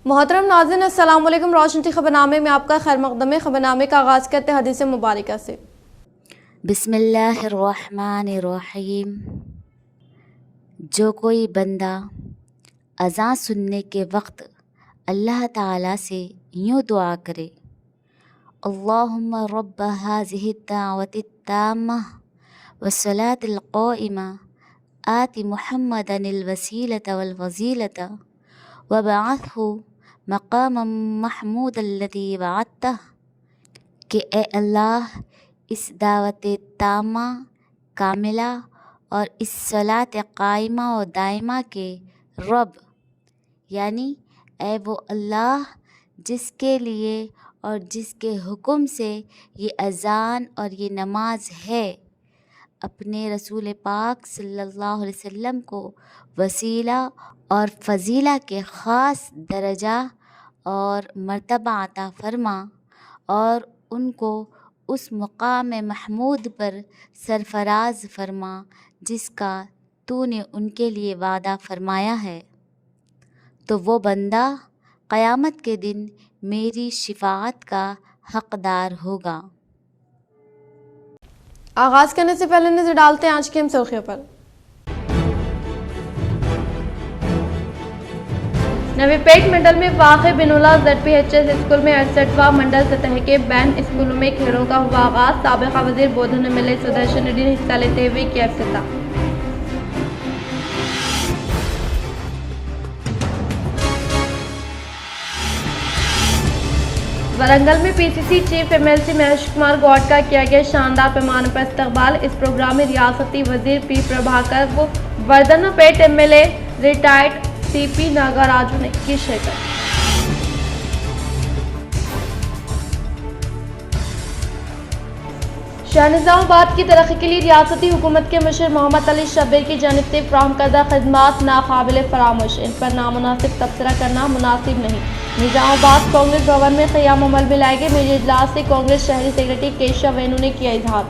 मोहतरम नाज़रीन, अस्सलाम वालेकुम। रोशनी खबरनामे में आपका खैर मक़दम है। खबरनामे का आगाज़ करते हैं हदीस मुबारक से। बिस्मिल्लाहिर्रहमानिर्रहीम। जो कोई बंदा अज़ान सुनने के वक्त अल्लाह ताला से यूँ दुआ करे, अल्लाहुम्मा रब्ब हाज़िहि दावति ताम्मा वस्सलातिल क़ाइमा आति मुहम्मदनिल वसीलता वल फज़ीलता वबअथहु मक़ामम महमूदल्लज़ी वअदतह, कि ए अल्लाह, इस दावत तामा कामिला और इस सलात कायमा और दायमा के रब, यानी ए वो अल्लाह जिसके लिए और जिसके हुक्म से ये अज़ान और ये नमाज है, अपने रसूल पाक सल्लल्लाहु अलैहि वसल्लम को वसीला और फ़ज़ीला के ख़ास दर्जा और मर्तबा अता फ़रमा और उनको उस मुक़ाम महमूद पर सरफ़राज़ फ़रमा जिसका तूने उनके लिए वादा फ़रमाया है। तो वो बंदा क़यामत के दिन मेरी शिफ़ाअत का हक़दार होगा। आगाज़ करने से पहले नजर डालते हैं आज की हम सुर्खियों पर। नवीपेट मंडल में वाक़ बिनुला ZPHS स्कूल में 68वां मंडल सतह के बैन स्कूलों में खेलों का हुआ आगाज़। साबिक़ा वज़ीर बोधन MLA सुदर्शन रेड्डी ने हिस्सा लेते हुए किया इफ्तिताह। वरंगल में PCC chief MLC Mahesh Kumar Goud का किया गया शानदार पैमाने पर इस्तकबाल। इस प्रोग्राम में रियासती वज़ीर P प्रभाकर व वर्धनपेट MLA रिटायर्ड CP नागाराजू ने की शिरकत। शाहनिज़ामाबाद की तरक्की के लिए रियासती हुकूमत के मुशीर मोहम्मद अली शब्बीर की जानिब से फराहम करदा खदमात नाकाबिल फरामोश, इन पर नामुनासिब तबसरा करना मुनासिब नहीं। निज़ामाबाद कांग्रेस भवन में क़याम अमल में लाए गए मीडिया इजलास से कांग्रेस शहरी सेक्रेटरी केशव वेणु ने किया इजहार।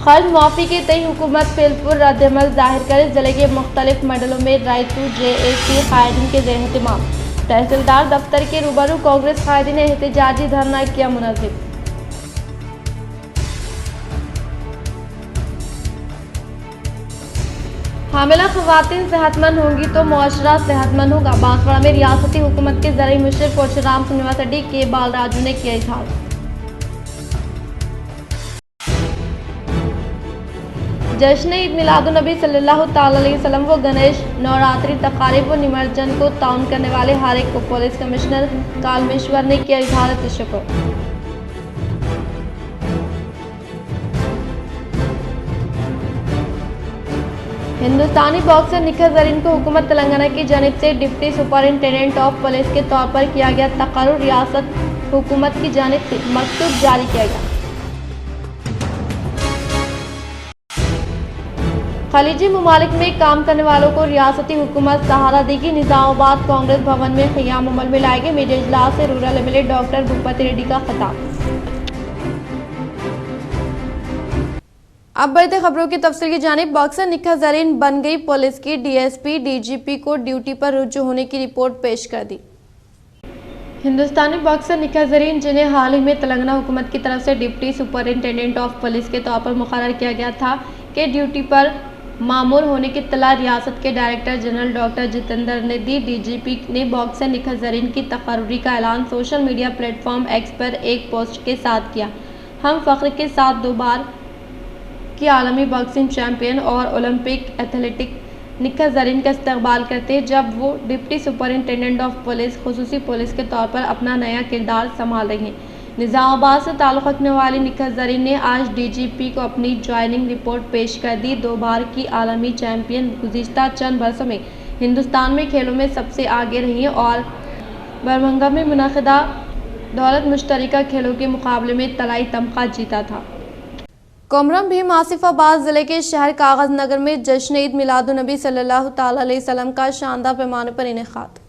खर्च मुआफ़ी के तय हुकूमत फिलपुर रद्दअमल ज़ाहिर करे। जिले के मुख्तलिफ मंडलों में रायतू JAC कायदीन के ज़ेर एहतमाम। तहसीलदार दफ्तर के रूबरू कांग्रेस कायदीन ने एहतजाजी धरना किया मुनज़्ज़म। हामिला ख़वातीन सेहतमंद होंगी तो मुआशरा सेहतमंद होगा। बांसवाड़ा में रियासती हुकूमत के ज़रिए मुशीर परशुराम श्रीनिवास रेड्डी के बालराजू ने किया इजहार। जश्न ईद मिलादुन्नबी सल्लल्लाहु तआला अलैहि वसल्लम व गणेश नवरात्रि तकारीब व निमज्जन को ताउन करने वाले हर एक को पुलिस कमिश्नर कालमेश्वर ने किया इजहार तशक्कुर। हिंदुस्तानी बॉक्सर निखत ज़रीन को हुकूमत तेलंगाना की जानिब से डिप्टी सुपरिंटेंडेंट ऑफ पुलिस के तौर पर किया गया तकर्रुर। रियासत हुकूमत की जानिब से मकतूब जारी किया गया। खलीजी ममालिक में काम करने वालों को रियासती हुकूमत सहारा देगी। निज़ामाबाद कांग्रेस भवन में क़याम अमल में लाए गए मीडिया इजलास से rural MLA doctor Bhupathi Reddy का खिताब। अब बढ़ते खबरों की तफसील की जानिब। बॉक्सर निखत ज़रीन बन गई पुलिस की DSP, DGP को ड्यूटी पर रुजू होने की रिपोर्ट पेश कर दी। हिंदुस्तानी बॉक्सर निखत ज़रीन, जिन्हें हाल ही में तेलंगाना हुकूमत की तरफ से डिप्टी सुपरिंटेंडेंट ऑफ पुलिस के तौर पर मुकर्रर किया गया था, के ड्यूटी पर मामूर होने की इत्तला रियासत के डायरेक्टर जनरल डॉक्टर जितेंद्र ने दी। DGP ने बॉक्सर निखत ज़रीन की तकर्रुरी का ऐलान सोशल मीडिया प्लेटफॉर्म X पर एक पोस्ट के साथ किया। हम फ़ख्र के साथ 2 बार की आलमी बॉक्सिंग चैंपियन और ओलंपिक एथलेटिक निखत ज़रीन का इस्तकबाल करते हैं जब वो डिप्टी सुपरिंटेंडेंट ऑफ पुलिस खुसूसी पुलिस के तौर पर अपना नया किरदार संभाल रही हैं। निज़ामाबाद से ताल्लुक़ रखने वाली निखत ज़रीन ने आज DGP को अपनी ज्वाइनिंग रिपोर्ट पेश कर दी। 2 बार की आलमी चैंपियन गुज़िश्ता चंद बरसों में हिंदुस्तान में खेलों में सबसे आगे रही हैं और बर्मिंघम में मुनक़िदा दौलत मुश्तरका खेलों के मुकाबले में तलाई तमगा जीता था। कोमरम भीम आसिफाबाद ज़िले के शहर कागज़ नगर में जश्न ईद मिलादुन्नबी सल्लल्लाहु तआला अलैहि वसल्लम का शानदार पैमाने पर इनेकाद।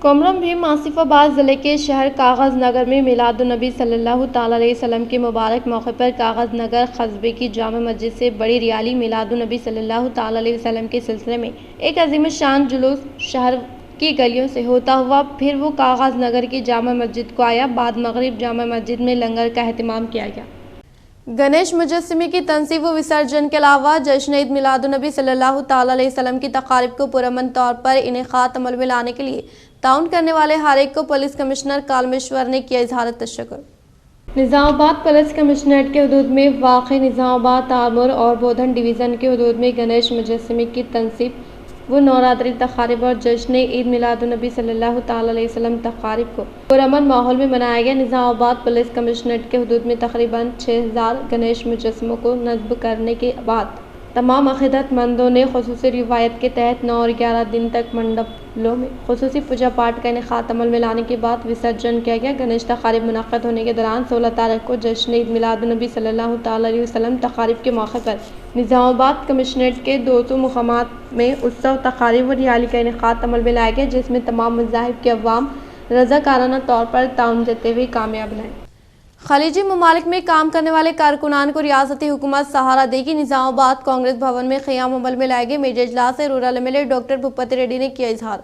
कोमरम भीम आसिफाबाद ज़िले के शहर कागज़ नगर में मिलादुन्नबी सल्लल्लाहु ताला अलैहि वसल्लम के मुबारक मौके पर कागज़ नगर कस्बे की जामा मस्जिद से बड़ी रैली मिलादुन्नबी सल्लल्लाहु ताला अलैहि वसल्लम के सिलसिले में एक अजीम शान जुलूस शहर की गलियों से होता हुआ फिर वो कागज़ नगर की जामा मस्जिद को आया। बाद मगरिब जामा मस्जिद में लंगर का एहतमाम किया गया। गणेश मुजस्समे की तनसीब व विसर्जन के अलावा जश्न ईद मिलादुन्नबी सल्लल्लाहु ताला अलैहि वसल्लम की तकारीब को पुरअमन तौर पर इनेकात अमल में लाने के लिए ताउन करने वाले हर एक को पुलिस कमिश्नर कालमेश्वर ने किया इजहार तशक्कुर। निज़ामाबाद पुलिस कमिश्नरेट के हदूद में वाक़ई निज़ामाबाद तामुर और बोधन डिवीज़न के हदूद में गणेश मुजस्समे की तनसीब वो नवरात्रि तकारीब और जश्न ईद मिलादुन्नबी सल्लल्लाहु ताला अलैहि वसल्लम तकारीब को पुरअमन माहौल में मनाया गया। निज़ामाबाद पुलिस कमिश्नरेट के हदूद में तकरीबन 6000 गणेश मुजस्समों को नस्ब करने के बाद तमाम अक़ीदतमंदों ने खुसूसी रिवायत के तहत 9 और 11 दिन तक मंडलों में खुसूसी पूजा पाठ का इनेकात अमल में लाने के बाद विसर्जन किया गया। गणेश तकारीब मुनक़्क़द होने के दौरान 16 तारीख को जश्न ईद मिलादुन्नबी सल्लल्लाहु ताला अलैहि वसल्लम तकारीब के मौके पर निज़ामाबाद कमिश्नरेट के 200 मुक़ामात में उत्सव तकारीब व रैली का इनेकात अमल में लाया गया, जिसमें तमाम मज़ाहिब के अवाम रज़ाकाराना तौर पर ताउन देते हुए कामयाब रहे। खलीजी ममालिक में काम करने वाले कारकुनान को रियासती हुकूमत सहारा देगी। निज़ामाबाद कांग्रेस भवन में क़याम अमल में लाए गए मीडिया इजलास से rural MLA doctor Bhupathi Reddy ने किया इजहार।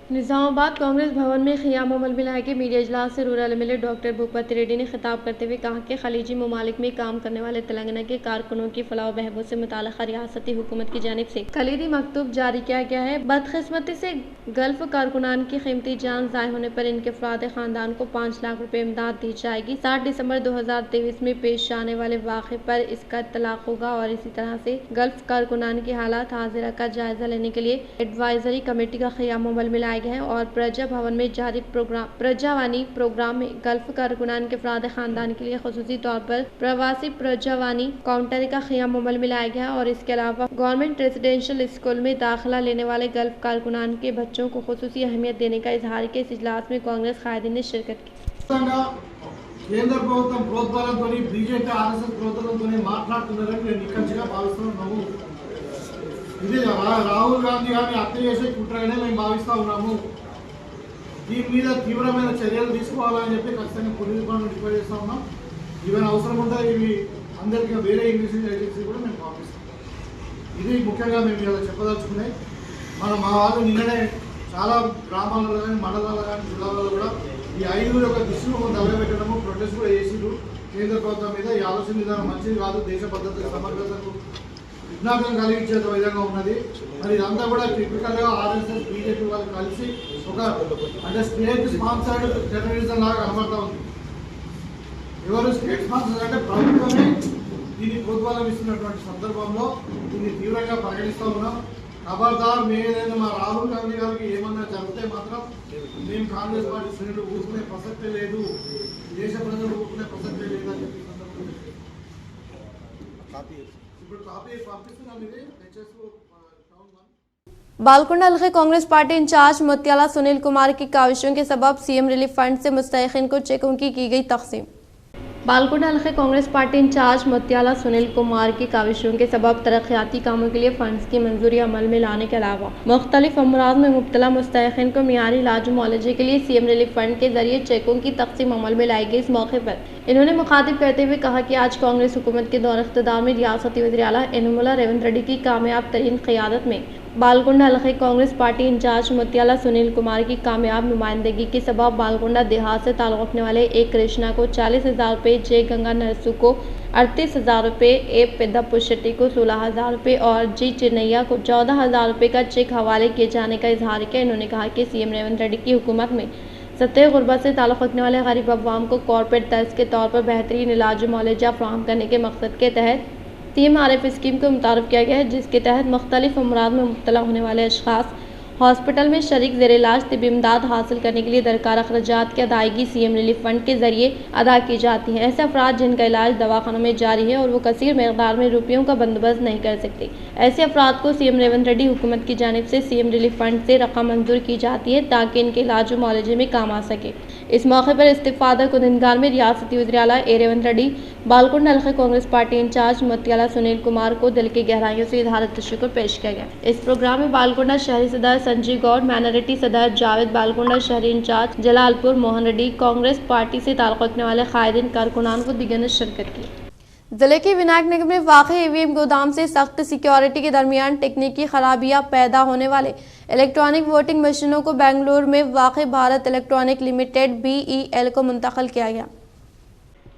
निज़ामाबाद कांग्रेस भवन में क़याम अमल में लाए गए मीडिया इजलास से rural MLA doctor Bhupathi Reddy ने खिताब करते हुए कहा कि खलीजी ममालिक में काम करने वाले तेलंगाना के कारकुनों की फलाह व बहबूद से मुताल्लिक़ रियासती हुकूमत की जानिब से कलीदी मकतूब जारी किया गया है। बदकिस्मती से गल्फ कारकुनान की कीमती जान ज़ाय होने पर इनके अफराद ख़ानदान को 5 लाख रुपये इमदाद दी जाएगी। 7 दिसंबर 2023 में पेश आने वाले वाक़े पर इसका इत्तलाक़ होगा और इसी तरह से गल्फ कारकुनान की हालात हाजिरा का जायजा लेने के लिए एडवाइजरी कमेटी का क़याम अमल में लाया गया है और प्रजा भवन में जारी प्रजावानी प्रोग्राम में गल्फ कारकुनान के अफराद ख़ानदान के लिए खुसूसी तौर पर प्रवासी प्रजावानी काउंटर का क़याम अमल में लाया गया और इसके अलावा गवर्नमेंट रेजिडेंशियल स्कूल में दाखिला लेने वाले गल्फ कारकुनान के बच्चों को खुसूसी अहमियत देने का इजहार किया। इस इजलास में कांग्रेस कायदीन ने शिरकत की। కేంద్ర ప్రభుత్వం ప్రోద్బలంతో బీజేపీ ఆర్ఎస్ఎస్ ప్రోద్బలంతో మాట్లాడుతున్నారని నేను నిక్కచ్చిగా భావిస్తున్నాము. ఇది రాహుల్ గాంధీ గారిని హత్య చేసే కుట్రగానే మేము భావిస్తూ ఉన్నాము. దీని మీద తీవ్రమైన చర్యలు తీసుకోవాలని చెప్పి ఖచ్చితంగా పోలీస్ డిపార్ట్మెంట్ రిక్వెస్ట్ చేస్తూ ఉన్నాం. ఈవెన్ అవసరం ఉంటే ఇవి అందరికీ వేరే ఇన్వెస్టిగేషన్ ఏజెన్సీ కూడా మేము పంపిస్తాం. ఇది ముఖ్యంగా మేము ఇలా చెప్పదలుచుకున్నాయి. మా వాళ్ళు నిన్ననే చాలా గ్రామాలలో కానీ మండలాల్లో కానీ జిల్లాలలో కూడా ఈ 5 యొక్క దిశను దెబ్బపెట్టడము ప్రొటెస్ట్ కూడా చేసిండ్రు. కేంద్ర ప్రభుత్వం మీద ఈ ఆలోచన విధానం మంచిది కాదు, దేశ భద్రత సమగ్రతకు విఘ్నాకం కలిగించే విధంగా ఉన్నది. మరి ఇదంతా కూడా టిపికల్గా ఆర్ఎస్ఎస్ బీజేపీ వాళ్ళు కలిసి ఒక అంటే స్టేట్ స్పాన్సర్డ్ టెర్రరిజం లాగా కనబడతా ఉంది. ఎవరు స్టేట్ స్పాన్సర్ అంటే ప్రభుత్వమే దీన్ని ప్రోద్బలం ఇస్తున్నటువంటి సందర్భంలో దీన్ని తీవ్రంగా పరిగణిస్తూ ఉన్నాం. ఖబర్దార్ ఏదైనా మా రాహుల్ గాంధీ గారికి ఏమన్నా జరిగితే మాత్రం మేము కాంగ్రెస్ పార్టీ శ్రేణులు ఊరుకునే ప్రసక్తే లేదు, దేశ ప్రజలు ఊరుకునే ప్రసక్తే లేదు అని చెప్పి ఇప్పుడు కాపీ పంపిస్తున్నాం. ఇది बालकुंडा हल्के कांग्रेस पार्टी इंचार्ज मोतियाला सुनील कुमार की काविशों के सबब सीएम रिलीफ फंड से मुस्तहिकीन को चेकों की गई तकसीम। बालकुंडा हल्के कांग्रेस पार्टी इंचार्ज मोतियाला सुनील कुमार की काविशों के सबब तरक्याती कामों के लिए फंड्स की मंजूरी अमल में लाने के अलावा मुख्तलिफ अमराज में मुब्तला मुस्तहिकीन को मियारी इलाज मुआलजे के लिए सीएम रिलीफ फंड के जरिए चेकों की तकसीम अमल में लाई गई। इस मौके पर इन्होंने मुखातिब करते हुए कहा कि आज कांग्रेस हुकूमत के दौर इख्तिदार में रियासती वज़ीर आला यनुमुल्लाह रेवंत रेड्डी की कामयाब तरीन क़यादत में बालकुंडा हल्के कांग्रेस पार्टी इंचार्ज मोतियाला सुनील कुमार की कामयाब नुमाइंदगी के सबब बालकुंडा देहात से ताल्लुक़ रखने वाले ए कृष्णा को 40,000 रुपये, जे गंगा नरसू को 38,000 रुपये, ए पेद्दापु शेट्टी को 16,000 रुपये और जी चिन्नैया को 14,000 रुपये का चेक हवाले किए जाने का इजहार किया। इन्होंने कहा कि सीएम रेवंत रेड्डी की हुकूमत में सतह गुर्बत से ताल्लुक़ रखने वाले गरीब अवाम को कॉर्पोरेट तर्ज के तौर पर बेहतरीन इलाज मुआलजा फराहम करने के मकसद के तहत CMRF स्कीम को मुतारफ़ किया गया है, जिसके तहत मुख्तलिफ अमराज में मुब्तला होने वाले अशख़ास हॉस्पिटल में शरीक ज़ेर इलाज तिब्बी इमदाद हासिल करने के लिए दरकार अखराजात की अदायगी सीएम रिलीफ फंड के जरिए अदा की जाती है। ऐसे अफराद जिनका इलाज दवाखानों में जारी है और वो कसीर मकदार में रुपयों का बंदोबस्त नहीं कर सकते, ऐसे अफराद को सीएम रेवंत रेड्डी हुकूमत की जानिब से सीएम रिलीफ फंड से रकम मंजूर की जाती है ताकि इनके इलाज व मुआलजे में काम आ सके। इस मौके पर इस्तिफादा कुनिंदगार में रियासती वज़ीर आला ए रेवंत रेड्डी, बालकुंडा हल्के कांग्रेस पार्टी इंचार्ज मोतियाला सुनील कुमार को दिल की गहराइयों से इजहार तशक्कुर पेश किया गया। इस प्रोग्राम में बालकुंडा शहरी सदर संजय गौड़, माइनॉरिटी सदर जावेद बालकोंडा, शहरी इंचार्ज जलालपुर मोहन रेड्डी, कांग्रेस पार्टी से ताल्लुक़ रखने वाले कायदीन, कारकुनान व दीगर ने शिरकत की। जिले के विनायक नगर में वाक़ई ईवीएम गोदाम से सख्त सिक्योरिटी के दरमियान तकनीकी खराबियां पैदा होने वाले इलेक्ट्रॉनिक वोटिंग मशीनों को बेंगलुरु में वाक़ई भारत इलेक्ट्रॉनिक लिमिटेड BEL को मुंतकिल किया गया।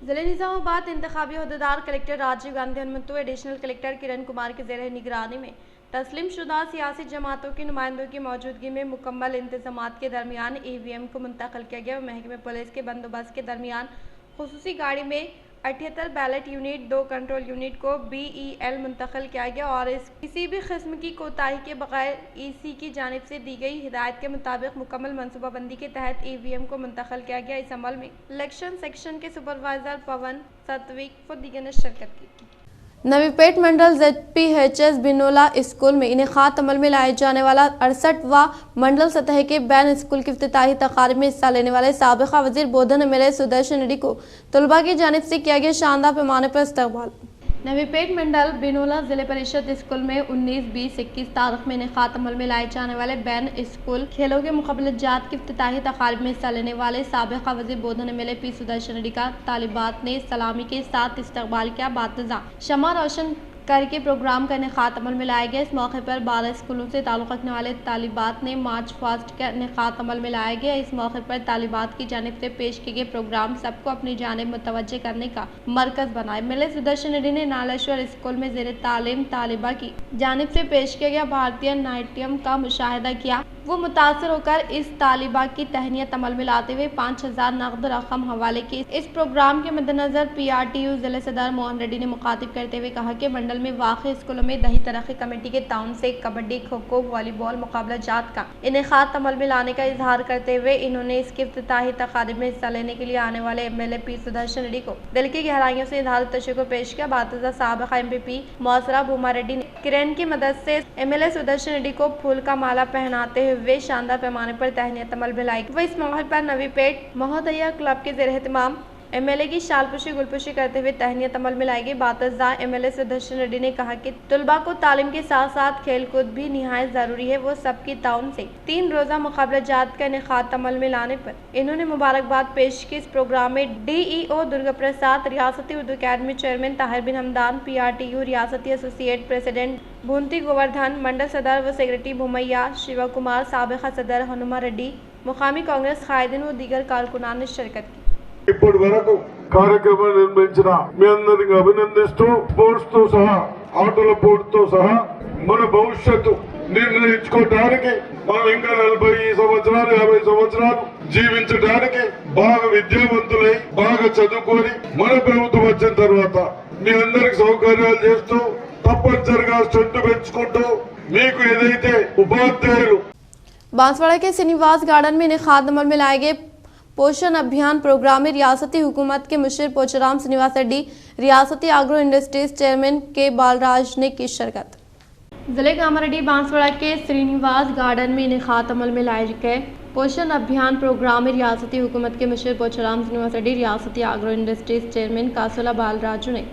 जिले निजामाबाद इंतखाबी अहदेदार collector Rajiv Gandhi Hanumanthu, additional collector Kiran Kumar के ज़ेर निगरानी में तस्लीम शुदा सियासी जमातों के नुमाइंदों की मौजूदगी में मुकम्मल इंतजामात के दरमियान EVM को मुंतकिल किया गया। महकमे पुलिस के बंदोबस्त के दरमियान खुसूसी गाड़ी में 78 बैलेट यूनिट, 2 कंट्रोल यूनिट को BEL मुंतकिल किया गया और इस किसी भी किस्म की कोताही के बगैर EC की जानिब से दी गई हिदायत के मुताबिक मुकम्मल मनसूबाबंदी के तहत EVM को मुंतकिल किया गया। इस अमल में इलेक्शन सेक्शन के सुपरवाइजर पवन सतविक व दीगर ने शिरकत की। नवीपेट मंडल ZPHS बिनोला स्कूल में इनेकाद अमल में लाए जाने वाला 68वां मंडल सतह के बैन स्कूल की इफ्तिताही तकारीब में हिस्सा लेने वाले साबिका वजीर बोधन MLA सुदर्शन रेड्डी को तलबा की जानिब से किया गया शानदार पैमाने पर इस्तकबाल। नवीपेट मंडल बिनोला जिले परिषद स्कूल में 19, 20, 21 तारीख में इनेकाद अमल में लाए जाने वाले बैन स्कूल खेलों के मुकाबलजात की इफ्तिताही तकारीब में हिस्सा लेने वाले साबिका वजीर बोधन MLA P सुदर्शन रेड्डी का तालिबात ने सलामी के साथ इस्तकबाल किया। बातज़ा शमा रोशन करके प्रोग्राम का इनेकाद अमल में लाया गया। इस मौके पर 12 स्कूलों से ताल्लुक़ रखने वाले तालिबात ने मार्च फास्ट का इनेकाद अमल में लाया गया। इस मौके पर तालिबात की जानिब से पेश किए गए प्रोग्राम सबको अपनी जानिब मुतवज्जे करने का मरकज़ बनाए। MLA सुदर्शन रेड्डी ने नालेश्वर स्कूल में ज़ेर तालीम तालिबा की जानिब से पेश किया गया भारतीय नाट्यम का मुशाहिदा किया। वो मुतासर होकर इस तालिबा की तहनीत अमल में लाते हुए 5000 नकद रकम हवाले की। इस प्रोग्राम के मद्देनजर PRTU जिले सदर मोहन रेड्डी ने मुखातिब करते हुए कहा कि मंडल में वाक़ई स्कूलों में दही तरक्की कमेटी के ताउन से कबड्डी, खो खो, वॉलीबॉल मुकाबलाजात का इनेकाद अमल में लाने का इजहार करते हुए इन्होंने इसकी इफ्तिताही तकारीब में हिस्सा लेने के लिए आने वाले MLA P सुदर्शन रेड्डी को दिल की गहराइयों से इजहार तशक्कुर पेश किया। बातज़ा साबिका MP मौसरा भूमा रेड्डी ने किरण की मदद से MLA सुदर्शन रेड्डी को फूल का माला पहनाते हुए शानदार पैमाने पर तहनीत अमल में लाई। वह इस मौके पर नवीपेट महोदया क्लब के ज़ेर एहतमाम MLA की शालपुशी गुलपुशी करते हुए तहनीत अमल में लाई गई। बातज़ा MLA सुदर्शन रेड्डी ने कहा कि तुलबा को तालीम के साथ साथ खेल कूद भी निहायत ज़रूरी है। वो सबकी ताउन से 3 रोज़ा मुकाबलाजात का इनेकाद अमल में लाने पर इन्होंने मुबारकबाद पेश की। इस प्रोग्राम में DEO दुर्गा प्रसाद, रियासती उर्दू अकेडमी चेयरमैन ताहिर बिन हमदान, PRTU रियासती एसोसिएट प्रेसिडेंट भूनती गोवर्धन, मंडल सदर व सेक्रेटरी भूमैया शिवा कुमार, साबिका सदर हनुमा रेड्डी, मुकामी कांग्रेस कायदीन व दीगर कारकुनान ने शिरकत की। ఇప్పటి వరకు కార్యక్రమాలు నిర్వహించిన మీ అందరిని అభినందిస్తూ స్పోర్ట్స్ తో సహా ఆటల పోటీతో సహా మన భవిష్యత్తు నిర్ణయించుకోవడానికి మనం ఇంకా 40 సంవత్సరాలు 50 సంవత్సరాలు జీవించడానికి బాగా విద్యావంతులై బాగా చదువుకొని మన ప్రభుత్వం వచ్చిన తర్వాత మీ అందరికి సౌకర్యాలు చేస్తూ తప్పనిసరిగా స్ట్రెంత్ పెంచుకుంటూ మీకు ఏదైతే ఉపాధ్యాయులు बांसवाड़ा के श्रीनिवास गार्डन में इनेकाद अमल में लाए गए पोषण अभियान प्रोग्राम में रियासती हुकूमत के मुशीर पोचराम श्रीनिवास रेड्डी, रियासती आग्रो इंडस्ट्रीज चेयरमैन के बालराज ने की शिरकत। जिले कामारेड्डी बांसवाड़ा के श्रीनिवास गार्डन में इनेकाद अमल में लाए गए पोषण अभियान प्रोग्राम में रियासती हुकूमत के मुशीर पोचराम श्रीनिवास रेड्डी, रियासती आग्रो इंडस्ट्रीज चेयरमैन कासुला बालराजू ने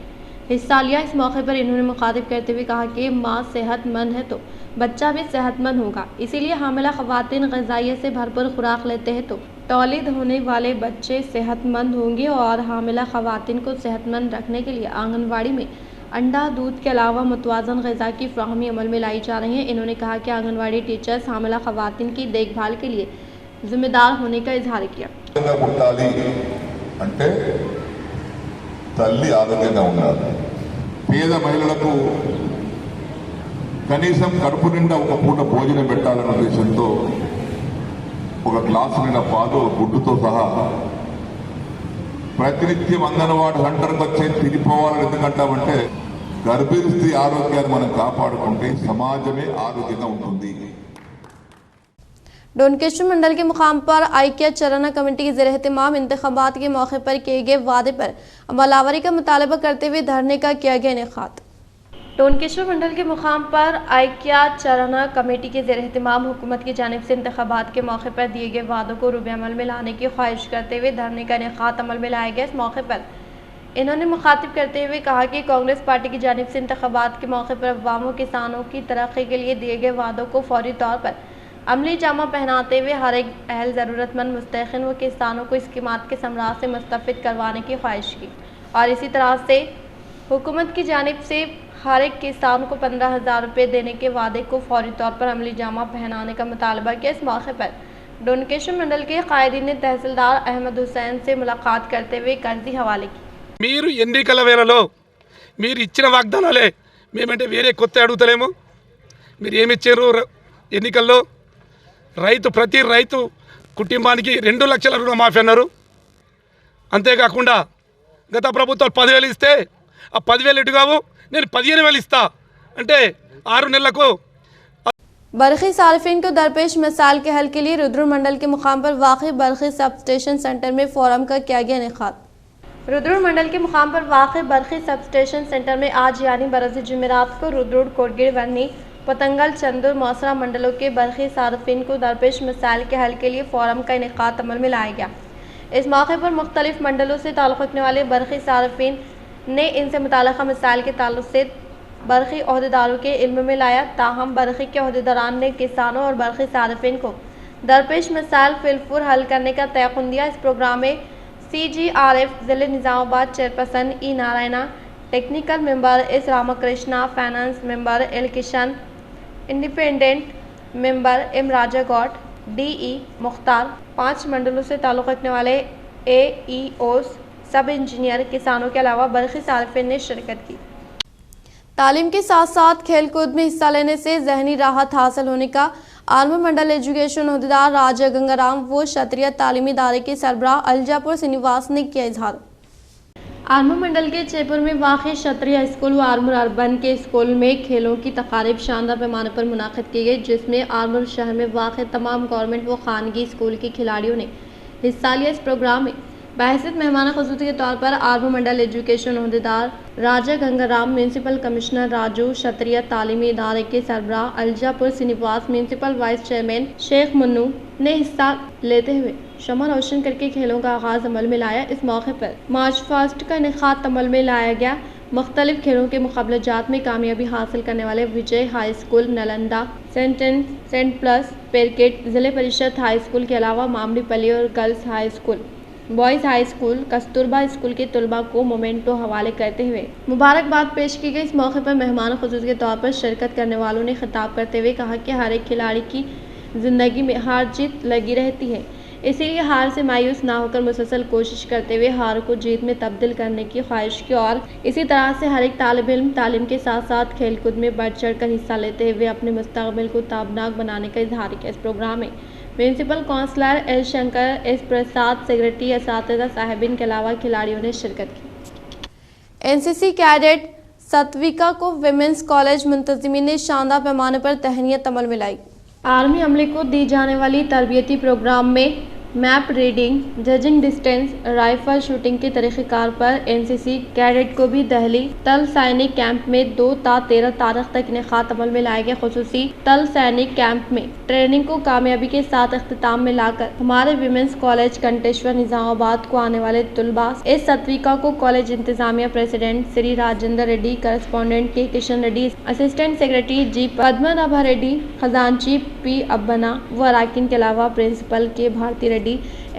हिस्सा लिया। इस मौके पर इन्होंने मुखातिब करते हुए कहा कि माँ सेहतमंद है तो बच्चा भी सेहतमंद होगा, इसीलिए हामिला ख़वातीन ग़िज़ाइयत से भरपूर खुराक लेते हैं तो तौलीद होने वाले बच्चे सेहतमंद होंगे। और हामिला ख़वातीन को सेहतमंद रखने के लिए आंगनवाड़ी में अंडा, दूध के अलावा मुतवाज़न ग़िज़ा की फ़राहमी अमल में लाई जा रही है। इन्होंने कहा कि आंगनवाड़ी टीचर्स हामिला ख़वातीन की देखभाल के लिए जिम्मेदार होने का इजहार किया। తల్లి ఆరోగ్యంగా ఉండాలి. పేద మహిళలకు కనీసం కడుపు నిండా ఒక పూట భోజనం పెట్టాలన్న ఉద్దేశంతో ఒక గ్లాసు నిండా పాలు, గుడ్డుతో సహా ప్రతినిత్యం అంగన్వాడీ సెంటర్కి వచ్చే తిరిగిపోవాలని ఎందుకంటామంటే గర్భిణీ స్త్రీ ఆరోగ్యాన్ని మనం కాపాడుకుంటే సమాజమే ఆరోగ్యంగా ఉంటుంది. डोनकेश्वर मंडल के मुकाम पर आइकिया चराना कमेटी के ज़ेर एहतमाम इंतखाबात के मौके पर किए गए वादे पर अमलावरी का मुतालबा करते हुए धरने का किया गया इनेकाद। डोनकेश्वर मंडल के मुकाम पर आइकिया चराना कमेटी के ज़ेर एहतमाम हुकूमत की जानिब से इंतखाबात के मौके पर दिए गए वादों को रूबे अमल में लाने की ख्वाहिश करते हुए धरने का इनेकाद अमल में लाया गया। इस मौके पर इन्होंने मुखातिब करते हुए कहा कि कांग्रेस पार्टी की जानिब से इंतखाबात के मौके पर अवाम व किसानों की तरक्की के लिए दिए गए वादों को फौरी तौर पर अमली जामा पहनाते हुए हर एक अहल ज़रूरतमंद मुस्तहिक़ीन व किसानों को स्कीमात के समरात से मुस्तफ़िद करवाने की ख्वाहिश की और इसी तरह से हुकूमत की जानिब से हर एक किसान को 15,000 रुपये देने के वादे को फौरी तौर पर अमली जामा पहनाने का मुतालबा किया। इस मौके पर डोनकेशन मंडल के कायदीन ने तहसीलदार अहमद हुसैन से मुलाकात करते हुए कर्जी हवाले की। మీరు ఎన్నికల వేళలో మీరు ఇచ్చిన వాగ్దానాలే మేమంటే వేరే కొత్త అడుగుతలేము. మీరు ఏమి ఇచ్చారు ఎన్నికల్లో? ప్రతి రైతు కుటుంబానికి 2 లక్షల రుణమాఫీ అన్నారు. అంతేకాకుండా గత ప్రభుత్వాలు 10,000 ఇస్తే ఆ 10,000 ఎటు కావు, నేను 15,000 ఇస్తా అంటే 6 నెలలకు बरखी सार्फिन को दरपेश मसाइल के हल के लिए रुद्र मंडल के मुकाम पर वाक़ई बरखी सब स्टेशन सेंटर में फोरम का किया गया इनेकाद। रुद्र मंडल के मुकाम पर वाक़ई बरखी सब स्टेशन सेंटर में आज यानी बरोज़ जुमेरात को रुद्र कोटगिर वर्नी पतंगल चंदुर मौसरा मंडलों के बरखी सार्फिन को दरपेश मसाइल के हल के लिए फोरम का इनेकाद अमल में लाया गया। इस मौके पर मुख्तलिफ मंडलों से ताल्लुक़ रखने वाले बरखी सार्फिन ने इनसे मुताल्लिक़ा मसाइल के ताल्लुक़ से बरखी अहदेदारों के इल्म में लाया। ताहम बरखी के अहदेदारान ने किसानों और बरखी सार्फिन को दरपेश मसाइल फिलफुर हल करने का तयक़ुन दिया। इस प्रोग्राम में CGRF ज़िले Nizamabad chairperson E Narayana, technical member S Ramakrishna, finance member L Kishan, independent member M Raja Goud, DE Mukhtar, 5 मंडलों से ताल्लुक़ रखने वाले AEOs, सब इंजीनियर, किसानों के अलावा बरखी सार्फिन ने शिरकत की। तालीम के साथ साथ खेलकूद में हिस्सा लेने से जहनी राहत हासिल होने का आर्मी मंडल एजुकेशन अहदेदार राजा गंगाराम व क्षत्रिय तालीमी इदारे के सरबराह अलजापुर श्रीनिवास ने किया इजहार। आर्मी मंडल के जयपुर में वाक़ई क्षत्रिय स्कूल व आर्मूर अर्बन के स्कूल में खेलों की तकारीब शानदार पैमाने पर मुनाक़िद की गई, जिसमें आर्मूर शहर में वाक़ई तमाम गवर्नमेंट व खानगी स्कूल के खिलाड़ियों ने हिस्सा लिया। इस प्रोग्राम में बहैसियत मेहमान ख़ुसूसी के तौर पर आर्मी मंडल एजुकेशन अहदेदार राजा गंगाराम, म्यूनसिपल कमिश्नर राजू, क्षत्रिय तालीमी इदारे के सरबराह Alajapur Srinivas, municipal vice chairman Sheikh Munnu ने हिस्सा लेते हुए शमा रोशन करके खेलों का आगाज़ अमल में लाया। इस मौके पर मार्च फास्ट का इनेकाद अमल में लाया गया। मुख्तलिफ खेलों के मुकाबलाजात में कामयाबी हासिल करने वाले Vijay high school Nalanda, saint प्लस पेरकेट, ज़िले परिषद हाई स्कूल के अलावा मामलीपल्ली और girls high school, boys high school, Kasturba school के तलबा को मोमेंटो हवाले करते हुए मुबारकबाद पेश की गई। इस मौके पर मेहमान ख़ुसूसी के तौर पर शिरकत करने वालों ने खिताब करते हुए कहा कि हर एक खिलाड़ी की ज़िंदगी में हार जीत लगी रहती है, इसीलिए हार से मायूस ना होकर मुसलसल कोशिश करते हुए हार को जीत में तब्दील करने की ख्वाहिश की और इसी तरह से हर एक तालिब इल्म तालीम के साथ साथ खेलकूद में बढ़ चढ़ कर हिस्सा लेते हुए अपने मुस्तक़बिल को ताबनाक बनाने का इजहार किया। इस प्रोग्राम में municipal councillor L Shankar, S Prasad, secretary, असातिज़ा साहिबिन के अलावा खिलाड़ियों ने शिरकत की। NCC कैडेट सत्विका को विमेंस कॉलेज मुंतज़िमीन ने शानदार पैमाने पर तहनीत अमल में लाई। आर्मी अमले को दी जाने वाली तरबियती प्रोग्राम में map reading, judging distance, rifle shooting के तरीक़ेकार पर NCC कैडेट को भी दहली तल सैनिक कैंप में 2 ता 13 तारीख तक इनेकाद अमल में लाए गए। खुसूसी तल सैनिक कैंप में ट्रेनिंग को कामयाबी के साथ इख्तिताम में लाकर हमारे विमेंस कॉलेज कंटेश्वर निज़ामाबाद को आने वाले तुलबा इस सत्विका को कॉलेज इंतजामिया प्रेसिडेंट श्री राजेंद्र रेड्डी, करस्पॉन्डेंट के किशन रेड्डी, असिस्टेंट सेक्रेटरी जी पद्मनाभा रेड्डी, खजांची P अब्बना व अराकिन के अलावा प्रिंसिपल के भारती रेड्डी,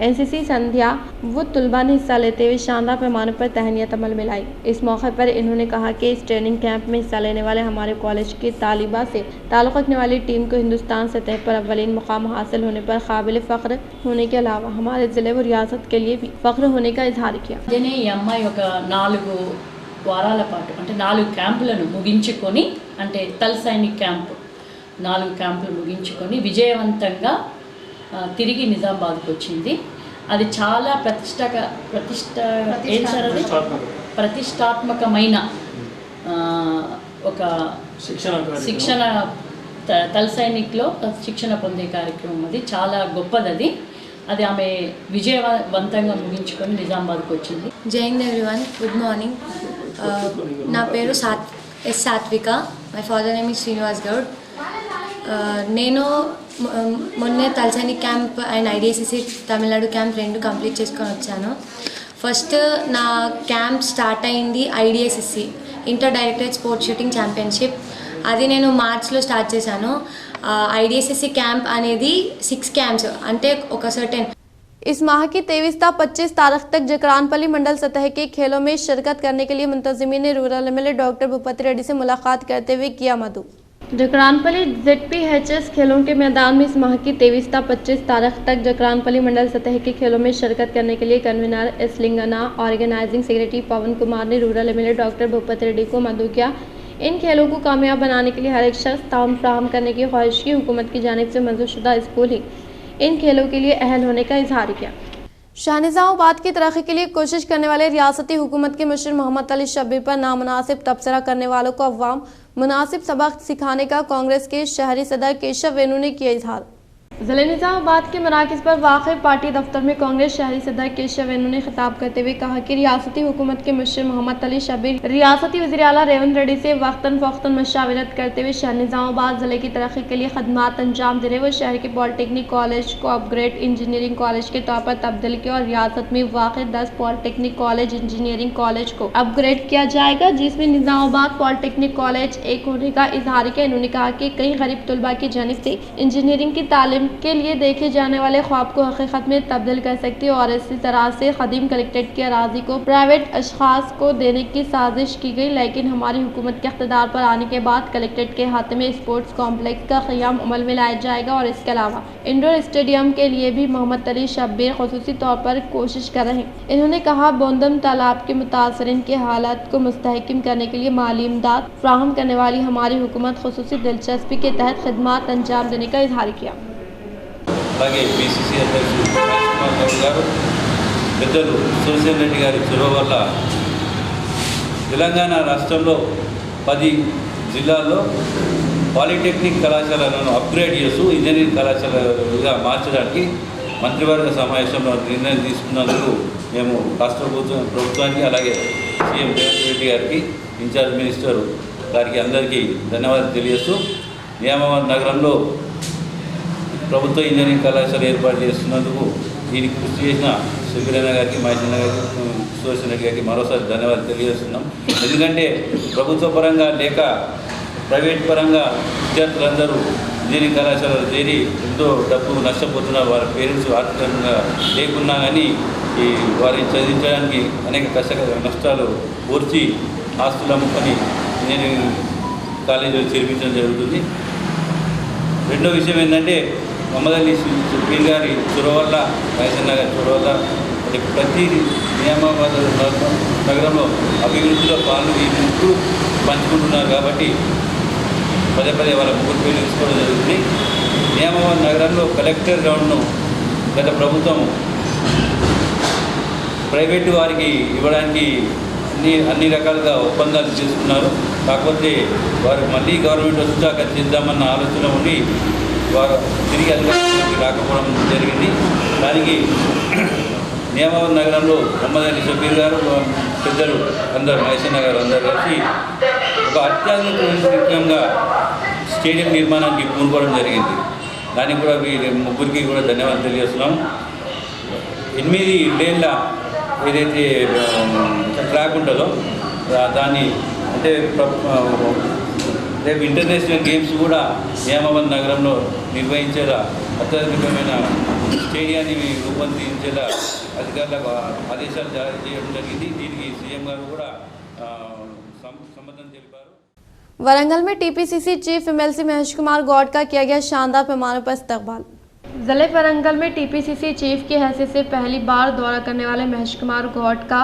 NCC संध्या व तुलबा ने हिस्सा लेते हुए शानदार पैमाने पर तहनीत अमल में लाई। इस मौके पर इन्होंने कहा कि इस ट्रेनिंग कैंप में हिस्सा लेने वाले हमारे कॉलेज के तालिबा से ताल्लुक़ रखने वाली टीम को हिंदुस्तान सतह पर अव्वलीन मुकाम हासिल होने पर काबिल फ़ख्र होने के अलावा हमारे ज़िले व रियासत के लिए भी फ़ख्र होने का इजहार किया। ఈ అమ్మాయి ఒక 4 వారాల పాటు అంటే 4 క్యాంపులను ముగించుకొని అంటే తల్ సైనిక్ క్యాంప్ 4 క్యాంపులు ముగించుకొని విజయవంతంగా తిరిగి నిజామాబాద్కు వచ్చింది. అది చాలా ప్రతిష్టాత్మకమైన ఒక శిక్షణ తల్ సైనిక్లో శిక్షణ పొందే కార్యక్రమం. అది చాలా గొప్పది. అది ఆమె విజయవంతంగా ముగించుకొని నిజామాబాద్కు వచ్చింది. జై హింద్ ఎవ్రీవన్, గుడ్ మార్నింగ్. నా పేరు S Sathvika. My father name is Srinivas Goud. నేను మొన్నే Thalsainik camp and IDSCC Tamil Nadu camp 2 complete చేసుకొని వచ్చాను. ఫస్ట్ నా క్యాంప్ స్టార్ట్ అయింది IDSCC inter directorate sports shooting championship. అది నేను మార్చ్లో స్టార్ట్ చేశాను. IDSSC క్యాంప్ అనేది 6 క్యాంప్స్ అంటే ఒక సర్టెన్ इस माह की 23-25 तारीख तक जकरानपल्ली मंडल सतह के खेलों में शिरकत करने के लिए मुंतजिमीन ने rural MLA doctor Bhupathi Reddy से मुलाकात करते हुए किया मधु। जकरानपल्ली ZPHS खेलों के मैदान में इस माह की 23-25 तारीख तक जकरानपल्ली मंडल सतह के खेलों में शिरकत करने के लिए कन्वीनर एस लिंगना ऑर्गेनाइजिंग सेक्रेटरी पवन कुमार ने rural MLA doctor Bhupathi Reddy को मधु किया। इन खेलों को कामयाब बनाने के लिए हर एक शख्स ताउन फराहम करने की ख्वाहिश की हुकूमत की जानिब से मंजूरशुदा स्कूल ही इन खेलों के लिए अहल होने का इजहार किया। शाहनिजामाबाद की तरक्की के लिए कोशिश करने वाले रियासती हुकूमत के मुशीर मोहम्मद अली शब्बीर पर नामुनासिब तबसरा करने वालों को अवाम मुनासिब सबक सिखाने का कांग्रेस के शहरी सदर केशव वेणु ने किया इजहार। जिले निजामाबाद के मराकज़ पर वाक़ पार्टी दफ्तर में कांग्रेस शहरी सदर केशव वेणु ने खिताब करते हुए कहा कि रियासती हुकूमत के मुशीर मोहम्मद अली शब्बीर रियासती वज़ीर आला रेवंत रेड्डी से वक्तन फ़ौक़तन मशावरत करते हुए शहर निजामाबाद ज़िले की तरक्की के लिए खदमात अंजाम दे रहे। वो शहर के पॉलिटेक्निक कॉलेज को अपग्रेड इंजीनियरिंग कॉलेज के तौर पर तब्दील किया और रियासत में वाक़ 10 पॉलिटेक्निक कॉलेज इंजीनियरिंग कॉलेज को अपग्रेड किया जाएगा, जिसमें निजामाबाद पॉलिटेक्निक कॉलेज एक होने का इजहार किया। इन्होंने कहा कि कई गरीब तलबा की जानिब से इंजीनियरिंग की तालीम के लिए देखे जाने वाले ख्वाब को हकीकत में तब्दील कर सकती है और इसी तरह से खदीम कलेक्ट्रेट की अराजी को प्राइवेट अशखास को देने की साजिश की गई, लेकिन हमारी हुकूमत के इख्तिदार पर आने के बाद कलेक्ट्रेट के हाथ में स्पोर्ट्स कॉम्प्लेक्स का क़याम अमल में लाया जाएगा और इसके अलावा इंडोर स्टेडियम के लिए भी मोहम्मद अली शब्बीर खुसूसी तौर पर कोशिश कर रहे हैं। इन्होंने कहा बोंदम तालाब के मुतासरीन की हालत को मुस्तहकम करने के लिए माली इमदाद फ्राहम करने वाली हमारी हुकूमत खुसूसी दिलचस्पी के तहत खिदमात अंजाम देने का इजहार किया। అలాగే BCC అధ్యక్షుడు మహేష్ కుమార్ గౌడ్ గారు పెద్దలు సోషల్ రెడ్డి గారి చొరవ వల్ల తెలంగాణ రాష్ట్రంలో 10 జిల్లాల్లో పాలిటెక్నిక్ కళాశాలలను అప్గ్రేడ్ చేస్తూ ఇంజనీరింగ్ కళాశాలలుగా మార్చడానికి మంత్రివర్గ సమావేశంలో నిర్ణయం తీసుకున్నందుకు మేము రాష్ట్ర ప్రభుత్వానికి అలాగే సీఎం రేవంత్ రెడ్డి గారికి ఇన్ఛార్జ్ మినిస్టర్ గారికి అందరికీ ధన్యవాదాలు తెలియజేస్తూ నిజామాబాద్ నగరంలో ప్రభుత్వ ఇంజనీరింగ్ కళాశాల ఏర్పాటు చేస్తున్నందుకు దీనికి కృషి చేసిన సుబ్బీరన్న గారికి మహేష్ గారికి సుదర్శన్ రెడ్డి గారికి మరోసారి ధన్యవాదాలు తెలియజేస్తున్నాం। ఎందుకంటే ప్రభుత్వ పరంగా లేక ప్రైవేట్ పరంగా విద్యార్థులందరూ ఇంజనీరింగ్ కళాశాలలో చేరి ఎంతో డబ్బు నష్టపోతున్నారు। వారి పేరెంట్స్ ఆర్థికంగా లేకున్నా కానీ వారిని చదివించడానికి అనేక నష్టాలు కోర్చి ఆస్తులు అమ్ముకొని ఇంజనీరింగ్ కాలేజీలో చేర్పించడం జరుగుతుంది। రెండో విషయం ఏంటంటే మొహమ్మద్ అలీ షబ్బీర్ గారి చొరవ వల్ల మహేశన్న గారి చొరవ వల్ల అంటే ప్రతి నిజామాబాద్ నగరంలో అభివృద్ధిలో పాలు ఈ ముగ్గురు పంచుకుంటున్నారు కాబట్టి పదే పదే వాళ్ళ ముగ్గురు పేర్లు తీసుకోవడం జరుగుతుంది। నిజామాబాద్ నగరంలో కలెక్టర్ గ్రౌండ్ను గత ప్రభుత్వం ప్రైవేటు వారికి ఇవ్వడానికి అన్ని రకాలుగా ఒప్పందాలు చేసుకున్నారు। కాకపోతే వారు మళ్ళీ గవర్నమెంట్ వచ్చాక చేద్దామన్న ఆలోచన ఉండి వారు తిరిగి అధికారంలోకి రాకపోవడం జరిగింది। దానికి నిజామాబాద్ నగరంలో మొహమ్మద్ అలీ షబ్బీర్ గారు పెద్దలు అందరు మహేశన్న గారు అందరు కలిసి ఒక అత్యాధునికంగా స్టేడియం నిర్మాణానికి పూనుకోవడం జరిగింది। దానికి కూడా వీరి ముగ్గురికి కూడా ధన్యవాదాలు తెలియజేస్తున్నాం। 8 లేన్ల ఏదైతే ట్రాక్ ఉంటుందో దాన్ని అంటే రేపు ఇంటర్నేషనల్ గేమ్స్ కూడా నిజామాబాద్ నగరంలో నిర్వహించేలా అత్యాధునికమైన స్టేడియాన్ని రూపొందించేలా అధికారులకు ఆదేశాలు జారీ చేయడం జరిగింది। దీనికి సీఎం గారు కూడా సమ్మతం తెలిపారు। वरंगल में TPCC chief MLC Mahesh Kumar Goud का किया गया शानदार पैमाने पर इस्तकबाल। जिले वरंगल में TPCC चीफ की हैसियत से पहली बार दौरा करने वाले महेश कुमार गौड का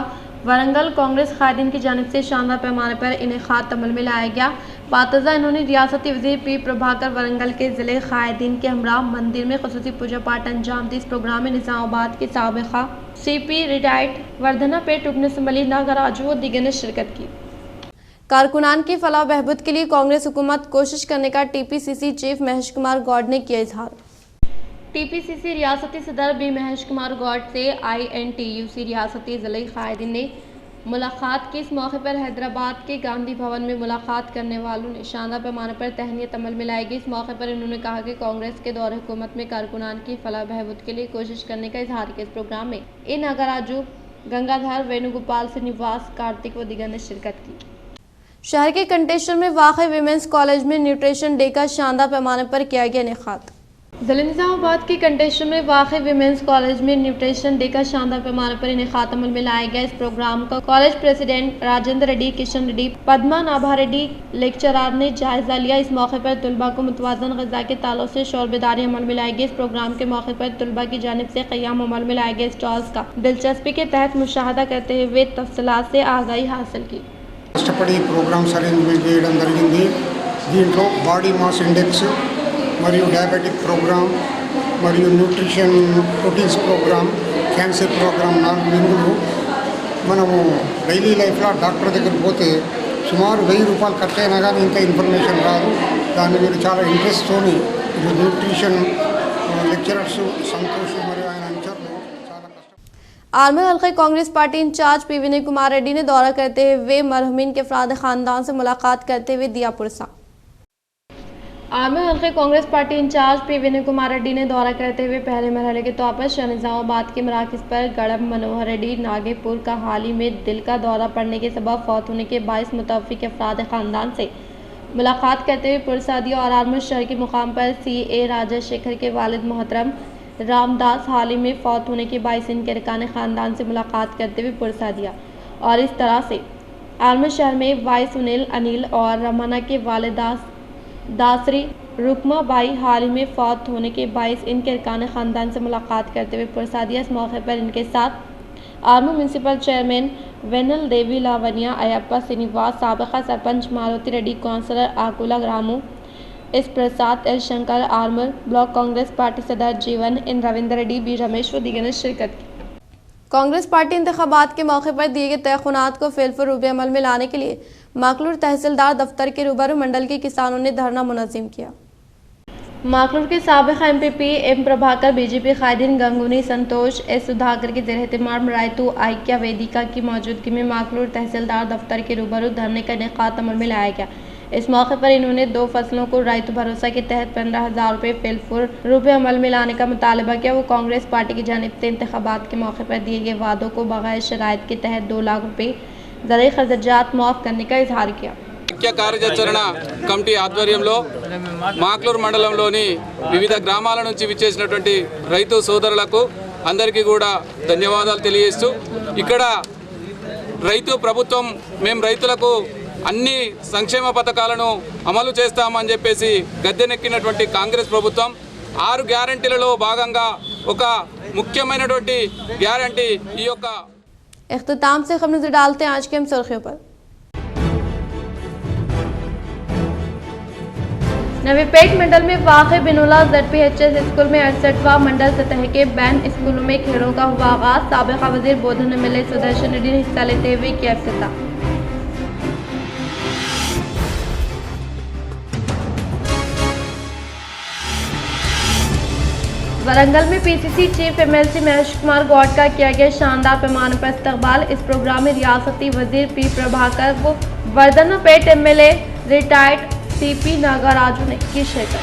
वरंगल कांग्रेस कायदीन की जानिब से शानदार पैमाने पर इनेकाद अमल में लाया गया। बातज़ा इन्होंने रियासती वज़ीर पी प्रभाकर वरंगल के ज़िले कायदीन के हमरा मंदिर में खुसूसी पूजा पाठ अंजाम दी। इस प्रोग्राम में निज़ामाबाद के साबिक़ा CP रिटायर्ड वर्धना पेट रुकन असम्बली नागराजू व दीगर ने शिरकत की। कारकुनान की फलाह बहबूद के लिए कांग्रेस हुकूमत कोशिश करने का TPCC चीफ महेश कुमार गौड ने किया इजहार। TPCC रियासती सदर बी महेश कुमार गौड से INTUC रियासती ज़िले कायदीन ने मुलाकात की। इस मौके पर हैदराबाद के गांधी भवन में मुलाकात करने वालों ने शानदार पैमाने पर तहनीत अमल में लाई गई। इस मौके पर उन्होंने कहा कि कांग्रेस के दौर हुकूमत में कारकुनान की फलाह बहबूद के लिए कोशिश करने का इजहार किया। इस प्रोग्राम में ए नागराजू, गंगाधर, वेणुगोपाल, श्रीनिवास, कार्तिक व दीगर ने शिरकत की। शहर के कंटेश्वर में वाक़ विमेंस कॉलेज में न्यूट्रिशन डे का शानदार पैमाने पर किया गया इनेकाद। ज़िला निज़ामाबाद के कंटेश्वर में वाक़ विमेंस कॉलेज में न्यूट्रिशन डे का शानदार पैमाने पर इनेकाद अमल में लाया गया। इस प्रोग्राम का college president Rajendra Reddy, Kishan Reddy, Padma Nabha Reddy lecturer ने जायजा लिया। इस मौके पर तुलबा को मुतवाज़न ग़िज़ा के ताल्लुक से शोरबेदारी अमल में लाई गई। इस प्रोग्राम के मौके पर तुलबा की जानिब से क़याम अमल में लाए गए स्टॉल्स का दिलचस्पी के तहत मुशाहदा करते हुए तफसीलात से आगाही हासिल की। కష్టపడి ప్రోగ్రామ్స్ అరేంజ్మెంట్ చేయడం జరిగింది। దీంట్లో బాడీ మాస్ ఇండెక్స్ మరియు డయాబెటిక్ ప్రోగ్రామ్ మరియు nutrition proteins program, cancer program 4 వింగులు మనము డైలీ లైఫ్లో డాక్టర్ దగ్గరికి పోతే సుమారు 1000 రూపాయలు ఖర్చు అయినా కానీ ఇంకా ఇన్ఫర్మేషన్ రాదు। దాన్ని మీరు చాలా ఇంట్రెస్ట్తోని న్యూట్రిషన్ లెక్చరర్స్ సంతోష్ మరియు ఆయన అనుచరులు చాలా आलमी हल्के Congress party in charge P Vinay Kumar Reddy ने दौरा करते हुए मरहूमीन के अफराद खानदान से मुलाकात करते हुए दिया पुरसा। आलमी हल्के Congress party in charge P Vinay Kumar Reddy ने दौरा करते हुए पहले मरहले के तौर पर शहर निज़ामाबाद के मराकज़ पर गड़ब मनोहर रेड्डी नागेपुर का हाल ही में दिल का दौरा पड़ने के सबब फौत होने के बाइस मुतवफ़्फ़िक़ अफराद खानदान से मुलाकात करते हुए पुरसा दिया और आलमगीर शहर के मुकाम पर CA राजशेखर के वालिद मोहतरम रामदास हाल ही में फौत होने के बाइस इनके अरकान ख़ानदान से मुलाकात करते हुए पुरसा दिया। और इस तरह से आलमगीर शहर में वाई सुनील अनिल और रमना के वालिदास दासरी रुकमा बाई हाल ही में फौत होने के बाइस इनके अरकान ख़ानदान से मुलाकात करते हुए पुरसा दिया। इस मौके पर इनके साथ आलमू म्यूनसिपल चेयरमैन वेनल देवी लावनिया, अयप्पा श्रीनिवास, साबिक़ा sarpanch Maruti Reddy, councillor Akula Gramu, S Prasad, L Shankar, Armoor, block Congress party सदर जीवन, इन रविंद्र रेड्डी, बी रमेश व दीगर ने शिरकत की। कांग्रेस पार्टी इंतखाबात के मौके पर दिए गए तयख़ुनात को फ़िलफ़ुरूब अमल में लाने के लिए माकलूर तहसीलदार दफ्तर के रूबरू मंडल के किसानों ने धरना मुनज़्ज़म किया। माकलूर के साबिक़ MPP एम प्रभाकर, BJP कायदीन गंगूनी संतोष, एस सुधाकर के ज़ेर-ए-एहतमाम रायतू आइक्या वेदिका की मौजूदगी में माकलूर तहसीलदार दफ्तर के रूबरू धरने का इनेकाद अमल में लाया गया। इस मौके पर इन्होंने 2 फसलों को रायतू भरोसा के तहत 15,000 रुपये फ़िलफ़ुरूब अमल में लाने का मुतालबा किया। वो कांग्रेस पार्टी की जानिब से इंतखाबात के मौके पर दिए गए वादों को बग़ैर शराइत के तहत 2 लाख रुपये ज़रूरी खर्चात मुआफ़ करने का इजहार किया। కార్యాచరణ కమిటీ ఆధ్వర్యంలో మాక్లూరు మండలంలోని వివిధ గ్రామాల నుంచి విచ్చేసినటువంటి రైతు సోదరులకు అందరికీ కూడా ధన్యవాదాలు తెలియజేస్తూ, ఇక్కడ రైతు ప్రభుత్వం మేము రైతులకు అన్ని సంక్షేమ పథకాలను అమలు చేస్తామని చెప్పేసి గద్దెనెక్కినటువంటి కాంగ్రెస్ ప్రభుత్వం 6 గ్యారంటీలలో భాగంగా ఒక ముఖ్యమైనటువంటి గ్యారంటీ ఈ యొక్క इख्तिताम से खबर नजर डालते हैं आज के हम सुर्खियों पर। नवीपेट मंडल में वाक़ बिनुला ZPHS स्कूल में 68वां मंडल सतह के बैन स्कूलों में खेलों का हुआ आगाज। साबिक़ा वज़ीर बोधन MLA सुदर्शन रेड्डी ने हिस्सा लेते हुए किया इफ्तिताह। वरंगल में PCC chief MLC Mahesh Kumar Goud का किया गया शानदार पैमाने पर इस्तकबाल। इस प्रोग्राम में रियासती वजीर P प्रभाकर व वर्धनपेट MLA रिटायर्ड CP नागाराजू ने की शिरकत।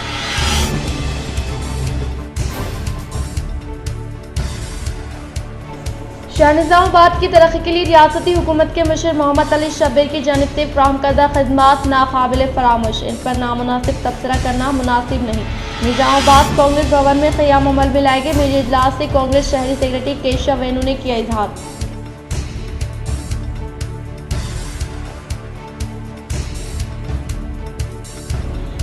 शहर निज़ामाबाद की तरक्की के लिए रियासती हुकूमत के मुशीर मोहम्मद अली शब्बीर की जानिब से फ़राहम करदा खदमात नाकाबिल फरामोश, इन पर नामुनासिब तबसरा करना मुनासिब नहीं। निज़ामाबाद कांग्रेस भवन में क़याम अमल में लाए गए मीडिया इजलास से कांग्रेस शहरी सेक्रेटरी केशव वेणु ने किया इजहार।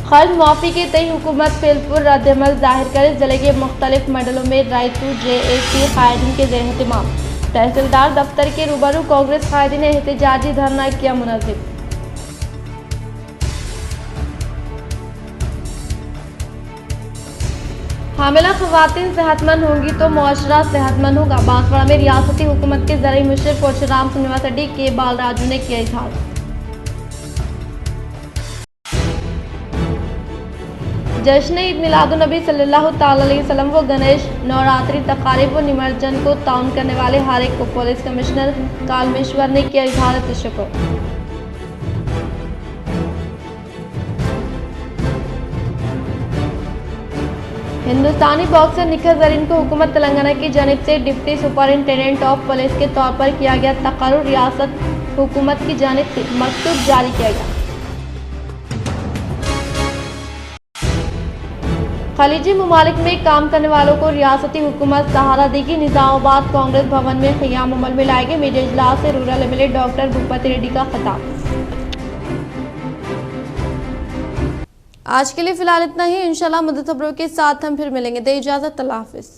खर्च माफ़ी के तय हुकूमत फिलपुर रद्दअमल जाहिर कर जिले के मुख्तलिफ मंडलों में रायतू JAC कायदीन के ज़ेर-ए-एहतमाम तहसीलदार दफ्तर के रूबरू कांग्रेस कायदीन ने एहतजाजी धरना किया मुनज़्ज़म। हामिला ख़वातीन सेहतमंद होंगी तो मुआशरा सेहतमंद होगा। बांसवाड़ा में रियासती हुकूमत के ज़रिए मुशीर परशुराम श्रीनिवास रेड्डी के बालराजू ने किया इजहार। जश्न ईद मिलादुन्नबी सल्लल्लाहु तआला अलैहि वसल्लम व गणेश नवरात्रि तकारीब व निमज्जन को ताउन करने वाले हर एक को पुलिस कमिश्नर कालमेश्वर ने किया इजहार तशक्कुर। हिंदुस्तानी बॉक्सर निखत जरीन को हुकूमत तेलंगाना की जानिब से डिप्टी सुपरिंटेंडेंट ऑफ पुलिस के तौर पर किया गया तकर्रुर। रियासत हुकूमत की जानिब से मकतूब जारी किया गया। खलीजी ममालिक में काम करने वालों को रियासती हुकूमत सहारा देगी। निजामाबाद कांग्रेस भवन में क़याम अमल में लाए गए मीडिया इजलास से rural MLA doctor Bhupathi Reddy का खिताब। आज के लिए फिलहाल इतना ही। इंशाल्लाह मदद खबरों के साथ हम फिर मिलेंगे। दे इजाजत, अल्लाह हाफिज।